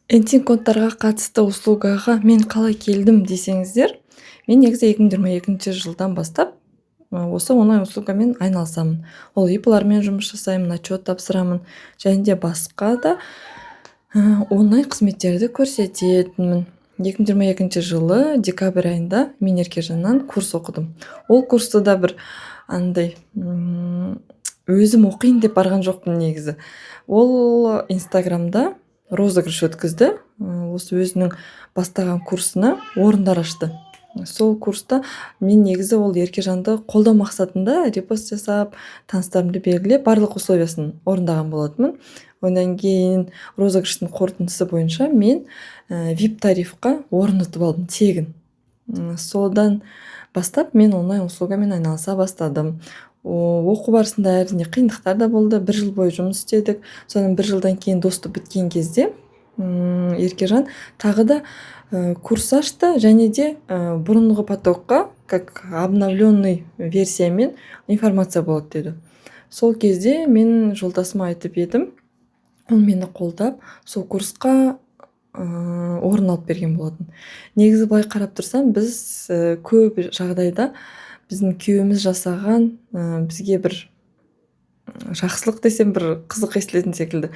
Энтин кодтарга катысты услугага мен калай келдим десеңиздер, мен негизи 2022 жылдан баштап осы онлайн услугамен айналысамын. Ол ИПлармен жумуш жасаймын, отчет тапсырамын және де баска да онлайн кызметтерди көрсөтөмүн. 2022 жылы декабрь айында мен Эркежандан курс окудум. Ол курсту да бир андай өзүм окуйн деп барган жокмун негизи. Ол Инстаграмда розыгрыш өткөздү. Осы өзүнүн баштаган курсуна орундар ачты. Сол курста мен негизи ол Эркежанды колдоо максатында репост жасап, тааныштарымды белгилеп, барлык условиясын орундаган болотмун. Андан кийин розыгрыштын корутундусу боюнча мен VIP тарифка орун утуп алдым тегин. Содан баштап мен онлайн услугамен айналыса баштадым. Окуу барысында әрине кыйындыктар да болду. 1 жыл бою жумус иштедик. Сонун 1 жылдан кийин доступ биткен кезде Эркежан тагы да курс ачты және де мурунку потокко как обновленный версиямен информация болот деди. Сол кезде мен жолдошума айтып едим. Ол мени колдоп, сол курска орун алып берген болотун. Негизи былай карап турсам, биз көп жагдайда биздин күйөөбүз жасаган бизге бир жакшылык десем бир кызык эстелетин секилди.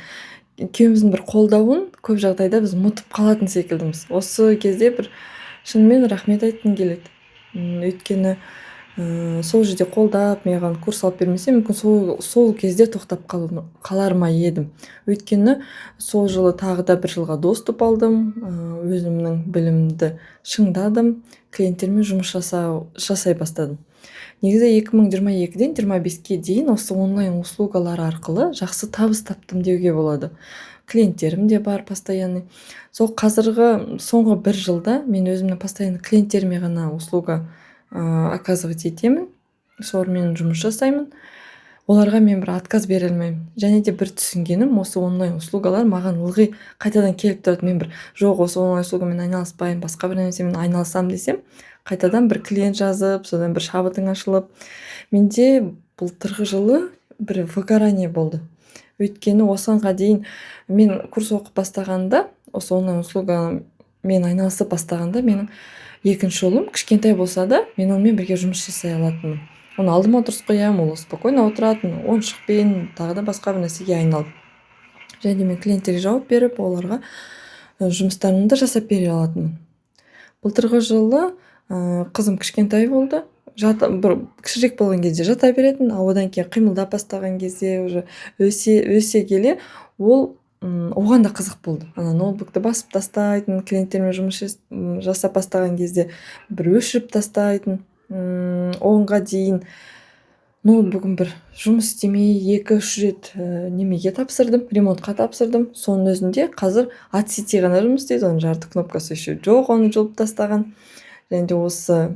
Күйөөбүздүн бир колдообун көп жагдайда биз унутуп калатын секилдибиз. Осы кезде бир чынымен рахмет айткым келет. Өйткөнү сол жерде колдоп, мага курс алып бермесе, мүмкүн сол кезде токтоп калар ма едим. Өйткөнү сол жылы тагы да 1 жылга доступ алдым, өзүмдүн билимимди шыңдадым, клиенттермен жумуш жасай баштадым. Негизи 2022ден 25ке дейин осы онлайн услугалар аркылуу жакшы табыс таптым деуге болот. Клиенттерим де бар постоянный. Сол казыркы соңку 1 жылда мен өзүмдүн постоянный клиенттериме гана услуга оказывать этемин. Солар менен жумуш жасаймын. Оларга мен бир отказ бере албайм. Және де бир түшүнгөнүм, осы онлайн услугалар маган ылгый кайтадан келип турат. Мен бир жок, осы онлайн услугамен айналыспайм, башка бир нерсемен айналысам десем, кайтадан бир клиент жазып, содан бир шабытың ачылып, менде былтыркы жылы бир выгорание болду. Өйткөнү осуга дейин мен курс окуп баштаганда, осы онлайн услуга мен айналысып баштаганда менин экинчи уулум кичкентай болсо да, мен ал менен бирге жумуш жасай алатмын. Аны алдыма отургузуп коем, ол спокойно отурат, оюнчукпен, тагы да башка бир нерсеге айналып. Және де мен клиенттерге жооп берип, оларга жумуштарымды жасап бере алатмын. Былтыркы жылы кызым кичкентай болду. Бир кичирээк болгон кезде жата беретин, одан кийин кыймылдап баштаган кезде уже өсө келе ол оған да кызык болду. Анан ноутбукту басып тастайтын, клиенттериме жумуш жасап баштаган кезде бир өчүрүп тастайтын. Онга дейин ноутбугум бир жумуш истемей 2-3 рет немеге тапсырдым, ремонтка тапсырдым. Сонун өзүндө казыр от сети гана жумуш істейт, анын жарты кнопкасы еще жок, аны жулуп тастаган. Және де осы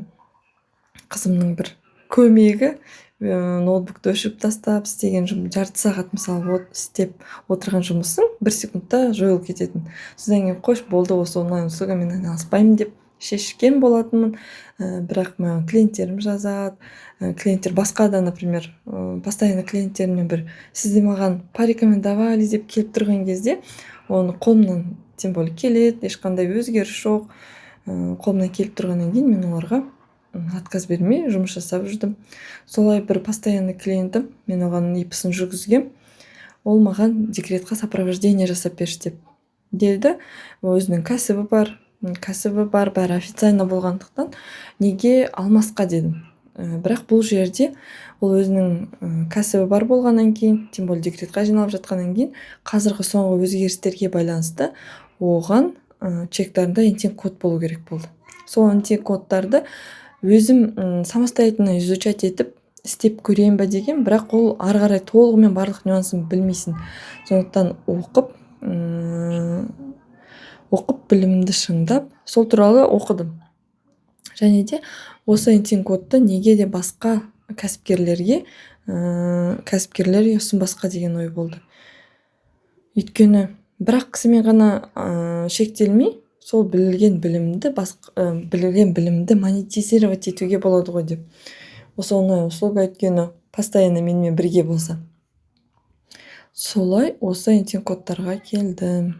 кызымдын бир көмөгү ноутбукту өчүрүп тастап истеген жарты саат мисалы истеп отурган жумушуң 1 секундда жоюлуп кететин. Содан кийин кош болду, осы онлайн услугамен айналыспайм деп шешкен болотмун. Бирок мага клиенттерим жазат. Клиенттер башка да, например, постоянно клиенттеримден бир сизди маган порекомендовали деп келип турган кезде, оны колумдан тем более келет, эч кандай өзгөрүш жок. Колумдан келип тургандан кийин мен оларга отказ бермей жумуш жасап жүрдүм. Солай бир постоянный клиентим, мен оганын ИПсин жүргүзгөм. Ол маган декретке сопровождение жасап бериш деп келди. Өзүнүн касыбы бар, баары официально болгондуктан неге алмаска дедим. Бирок бул жерде ол өзүнүн касыбы бар болгондон кийин, тем более декретке жыйналып жаткандан кийин, казыркы соңку өзгөрүштөргө байланыштуу оган чектарында энтин код болуу керек болду. Сол энтин коддорду өзүм самостоятельно изучать этип истеп көрөйүнбү дегем, бирок ол ары карай толугу менен барлык нюансын билмейсиң. Сондуктан окуп билимимди шыңдап, сол тууралуу окудум. Және де осы энтин кодду неге де башка касипкерлерге сунбаска деген ой болду. Өйткөнү бир ак кишимен гана шектелмей, сол билген билимимди монетизировать этүүгө болот го деп. Осы онлайн услуга өйткөнү постоянно менен бирге болса. Солай осы энтин коддорго келдим.